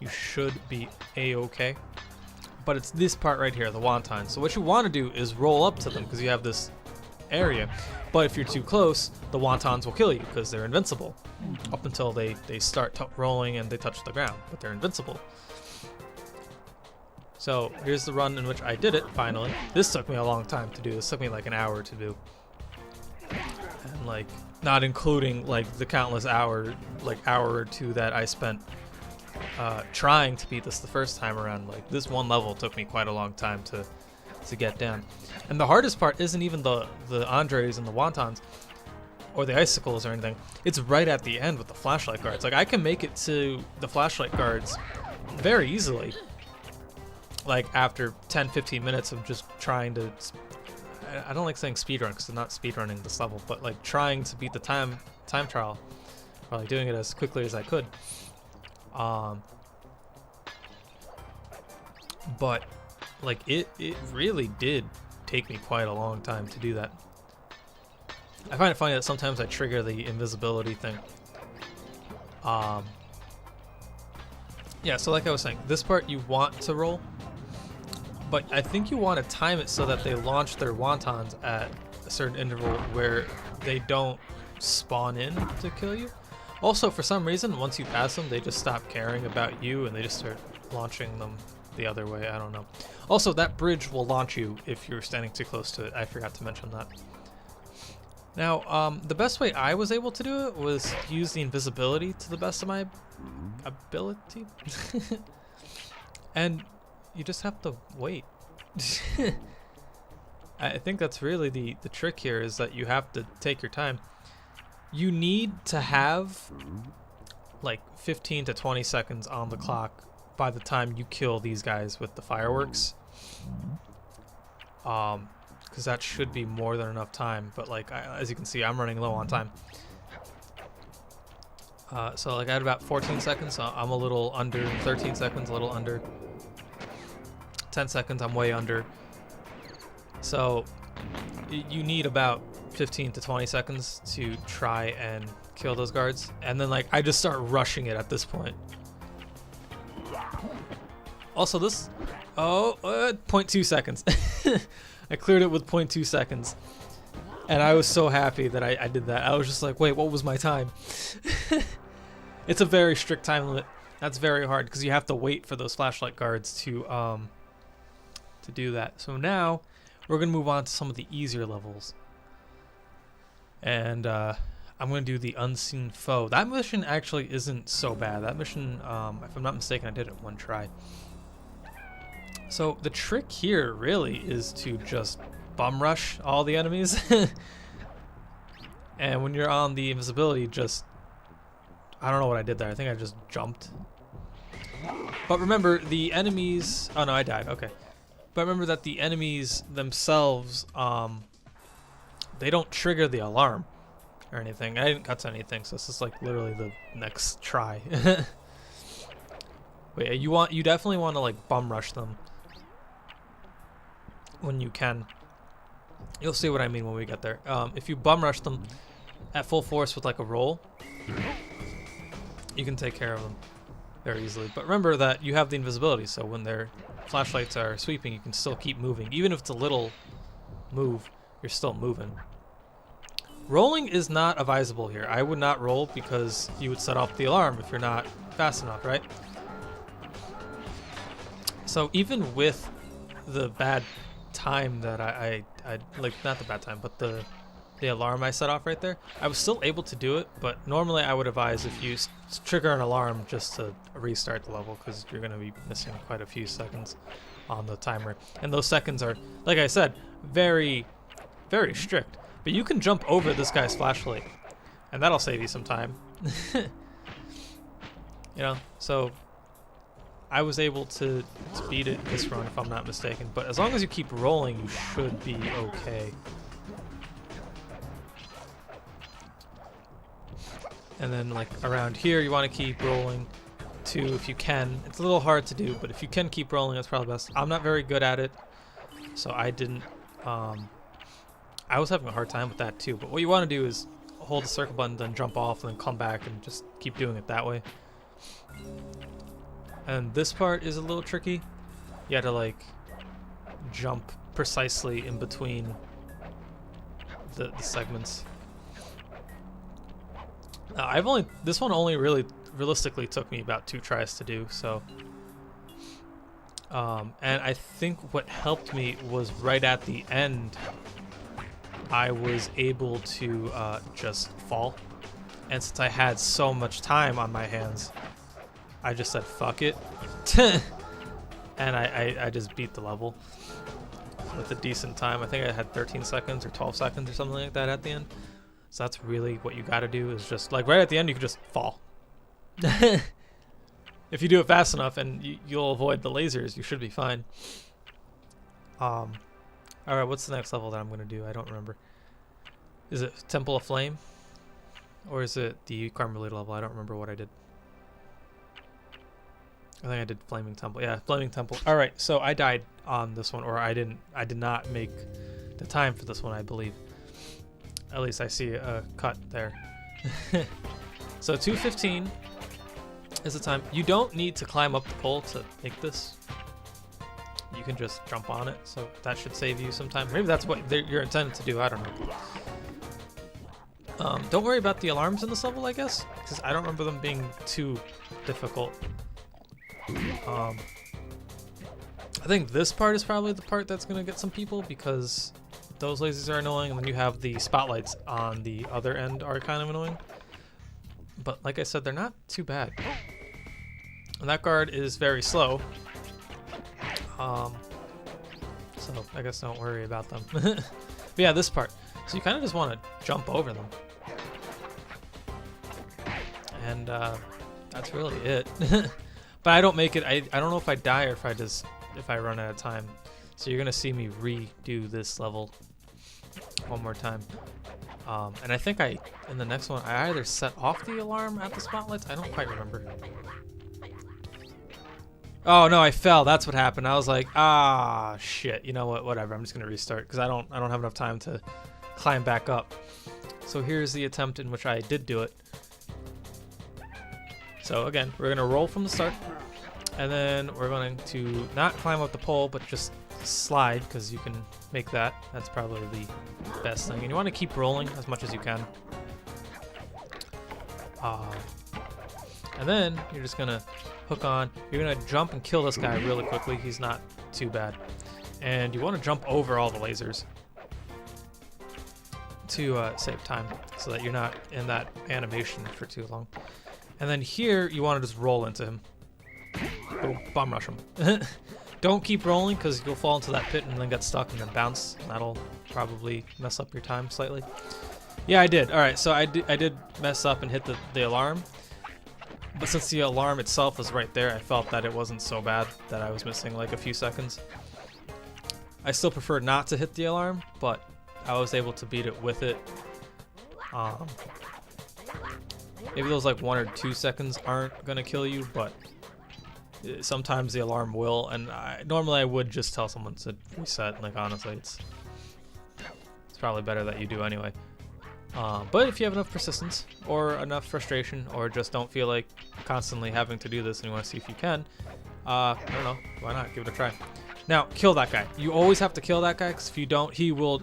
You should be a-okay. But it's this part right here, the wonton. So what you want to do is roll up to them because you have this area. But if you're too close, the wontons will kill you because they're invincible up until they start rolling and they touch the ground, but they're invincible. So here's the run in which I did it finally. This took me a long time to do. This took me like an hour to do, and like not including like the countless hour or two that I spent trying to beat this the first time around. Like this one level took me quite a long time to get down. And the hardest part isn't even the Andres and the wontons or the icicles or anything. It's right at the end with the flashlight guards. Like I can make it to the flashlight guards very easily. Like after 10-15 minutes of just trying to, I don't like saying speedrun because I'm not speedrunning this level, but like trying to beat the time trial, or like doing it as quickly as I could. But like it really did take me quite a long time to do that. I find it funny that sometimes I trigger the invisibility thing. Yeah, so like I was saying, this part you want to roll, but I think you want to time it so that they launch their wontons at a certain interval where they don't spawn in to kill you. Also, for some reason, once you pass them, they just stop caring about you and they just start launching them the other way. I don't know. Also, that bridge will launch you if you're standing too close to it. I forgot to mention that. Now, the best way I was able to do it was use the invisibility to the best of my ability. And you just have to wait. I think that's really the trick here, is that you have to take your time. You need to have like 15 to 20 seconds on the clock by the time you kill these guys with the fireworks. Because that should be more than enough time, but like as you can see, I'm running low on time. So like I had about 14 seconds, so I'm a little under. 13 seconds, a little under. 10 seconds, I'm way under. So you need about 15 to 20 seconds to try and kill those guards, and then like I just start rushing it at this point. Also this 0.2 seconds. I cleared it with 0.2 seconds, and I was so happy that I did that. I was just like, wait, what was my time? It's a very strict time limit. That's very hard because you have to wait for those flashlight guards to do that. So now we're gonna move on to some of the easier levels, and I'm gonna do the unseen foe. That mission actually isn't so bad. That mission, if I'm not mistaken, I did it one try. So the trick here really is to just bum rush all the enemies. And when you're on the invisibility, just... I don't know what I did there. I think I just jumped. But remember, the enemies... Oh, no, I died. Okay. But remember that the enemies themselves, they don't trigger the alarm or anything. I didn't cut to anything, so this is like literally the next try. Wait, you definitely want to like bum rush them when you can. You'll see what I mean when we get there. If you bum rush them at full force with like a roll, you can take care of them very easily. But remember that you have the invisibility, so when their flashlights are sweeping, you can still keep moving. Even if it's a little move, you're still moving. Rolling is not advisable here. I would not roll because you would set off the alarm if you're not fast enough, right? So even with the bad time that I like, not the bad time, but the alarm I set off right there, I was still able to do it. But normally I would advise if you trigger an alarm just to restart the level, because you're going to be missing quite a few seconds on the timer, and those seconds are, like I said, very, very strict. But you can jump over this guy's flashlight, and that'll save you some time. You know, so I was able to beat it this run, if I'm not mistaken. But as long as you keep rolling, you should be okay. And then, like, around here, you want to keep rolling, too, if you can. It's a little hard to do, but if you can keep rolling, that's probably best. I'm not very good at it, so I didn't... I was having a hard time with that too, but what you want to do is hold the circle button, then jump off, and then come back and just keep doing it that way. And this part is a little tricky. You have to like jump precisely in between the segments. This one only really realistically took me about 2 tries to do, so. And I think what helped me was right at the end, I was able to just fall. And since I had so much time on my hands, I just said, fuck it. And I just beat the level with a decent time. I think I had 13 seconds or 12 seconds or something like that at the end. So that's really what you gotta do, is just, like, right at the end, you can just fall. If you do it fast enough and you'll avoid the lasers, you should be fine. Alright, what's the next level that I'm going to do? I don't remember. Is it Temple of Flame? Or is it the Crime Related level? I don't remember what I did. I think I did Flaming Temple. Yeah, Flaming Temple. Alright, so I died on this one, or I did not make the time for this one, I believe. At least I see a cut there. So 2:15 is the time. You don't need to climb up the pole to make this. You can just jump on it, so that should save you some time. Maybe that's what you're intended to do, I don't know. Don't worry about the alarms in this level, I guess, because I don't remember them being too difficult. I think this part is probably the part that's going to get some people, because those lasers are annoying, and then you have the spotlights on the other end are kind of annoying. But like I said, they're not too bad. And that guard is very slow. So I guess don't worry about them. But yeah, this part. So you kind of just want to jump over them. And that's really it. But I don't make it, I don't know if I die or if I run out of time. So you're gonna see me redo this level one more time. And I think in the next one, I either set off the alarm at the spotlights. I don't quite remember. Oh no, I fell. That's what happened. I was like, ah, shit. You know what? Whatever. I'm just gonna restart because I don't have enough time to climb back up. So here's the attempt in which I did do it. So again, we're gonna roll from the start, and then we're going to not climb up the pole, but just slide, because you can make that. That's probably the best thing. And you want to keep rolling as much as you can. And then you're just gonna hook on. You're gonna jump and kill this guy really quickly. He's not too bad. And you want to jump over all the lasers to save time, so that you're not in that animation for too long. And then here you want to just roll into him. Go bum rush him. Don't keep rolling, because you'll fall into that pit and then get stuck and then bounce. That'll probably mess up your time slightly. Yeah, I did. All right, so I did mess up and hit the alarm. But since the alarm itself was right there, I felt that it wasn't so bad that I was missing like a few seconds. I still prefer not to hit the alarm, but I was able to beat it with it. Maybe those like 1 or 2 seconds aren't gonna kill you, but sometimes the alarm will. And normally I would just tell someone to reset. Like honestly, it's probably better that you do anyway. But if you have enough persistence or enough frustration, or just don't feel like constantly having to do this and you want to see if you can, I don't know, why not give it a try. Now, kill that guy. You always have to kill that guy, because if you don't, he will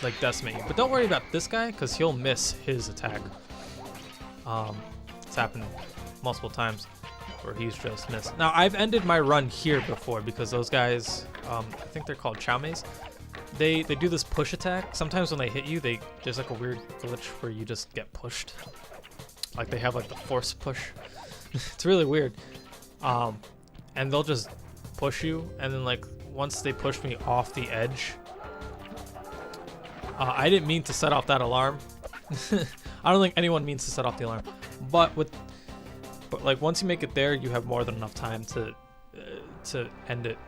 like decimate you. But don't worry about this guy, because he'll miss his attack. It's happened multiple times where he's just missed. Now, I've ended my run here before because those guys, I think they're called chowmeis. They do this push attack. Sometimes when they hit you, there's like a weird glitch where you just get pushed. Like they have like the force push. It's really weird. And they'll just push you, and then like once they push me off the edge, I didn't mean to set off that alarm. I don't think anyone means to set off the alarm, but like once you make it there, you have more than enough time to end it.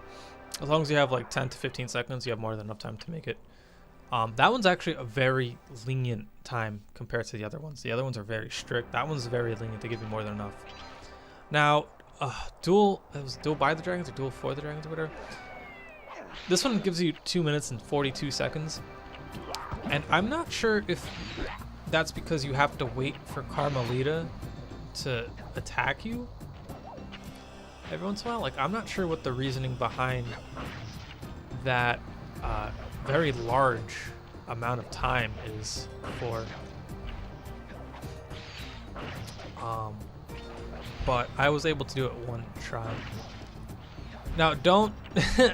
As long as you have like 10 to 15 seconds, you have more than enough time to make it. That one's actually a very lenient time compared to the other ones. The other ones are very strict. That one's very lenient to give you more than enough. Now, duel by the dragons or duel for the dragons or whatever. This one gives you 2 minutes and 42 seconds. And I'm not sure if that's because you have to wait for Carmelita to attack you every once in a while. Like, I'm not sure what the reasoning behind that very large amount of time is for. But I was able to do it one try. Now, don't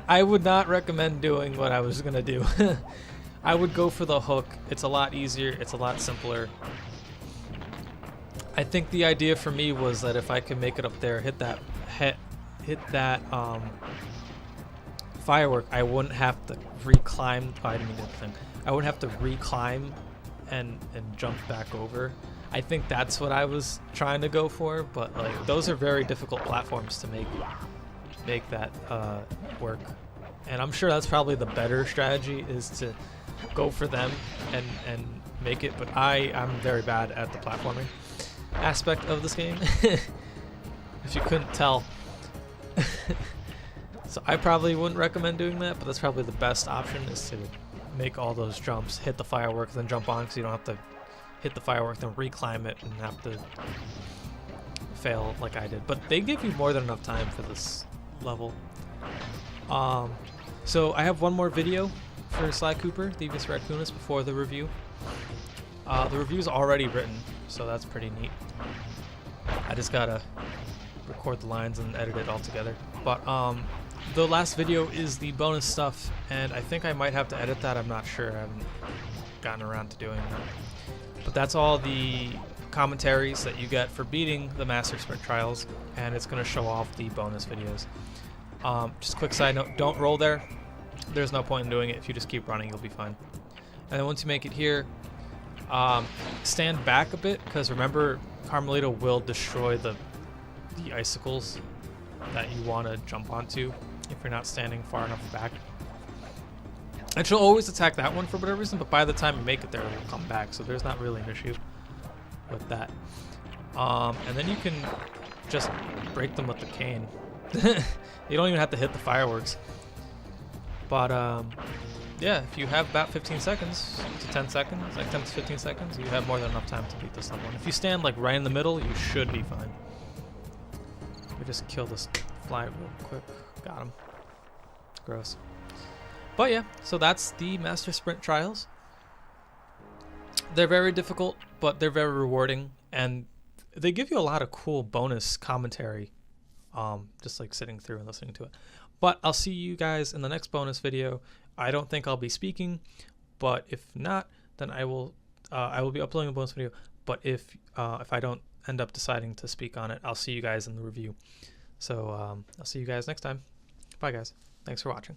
I would not recommend doing what I was gonna do. I would go for the hook. It's a lot easier. It's a lot simpler. I think the idea for me was that if I could make it up there, hit that firework, I wouldn't have to reclimb. Oh, I didn't mean to do the thing. I wouldn't have to reclimb and jump back over. I think that's what I was trying to go for, but like those are very difficult platforms to make that work. And I'm sure that's probably the better strategy, is to go for them and make it. But I'm very bad at the platforming aspect of this game. If you couldn't tell. So I probably wouldn't recommend doing that, but that's probably the best option, is to make all those jumps, hit the firework, then jump on, because you don't have to hit the firework, then reclimb it, and have to fail like I did. But they give you more than enough time for this level. So I have one more video for Sly Cooper, Thievius Raccoonus, before the review. The review's already written, so that's pretty neat. I just gotta record the lines and edit it all together. But the last video is the bonus stuff, and I think I might have to edit that. I'm not sure. I haven't gotten around to doing that. But that's all the commentaries that you get for beating the Master Sprint Trials, and it's going to show off the bonus videos. Just a quick side note, don't roll there. There's no point in doing it. If you just keep running, you'll be fine. And then once you make it here, stand back a bit, because remember, Carmelita will destroy the icicles that you want to jump onto if you're not standing far enough back. And she'll always attack that one for whatever reason, but by the time you make it there, it'll come back, so there's not really an issue with that. And then you can just break them with the cane. You don't even have to hit the fireworks. But yeah, if you have about 15 seconds to 10 seconds, like 10 to 15 seconds, you have more than enough time to beat this level. And if you stand like right in the middle, you should be fine. Let me just kill this fly real quick. Got him. Gross. But yeah, so that's the Master Sprint Trials. They're very difficult, but they're very rewarding, and they give you a lot of cool bonus commentary, just like sitting through and listening to it. But I'll see you guys in the next bonus video. I don't think I'll be speaking, but if not, then I will be uploading a bonus video. But if I don't end up deciding to speak on it, I'll see you guys in the review. So I'll see you guys next time. Bye guys. Thanks for watching.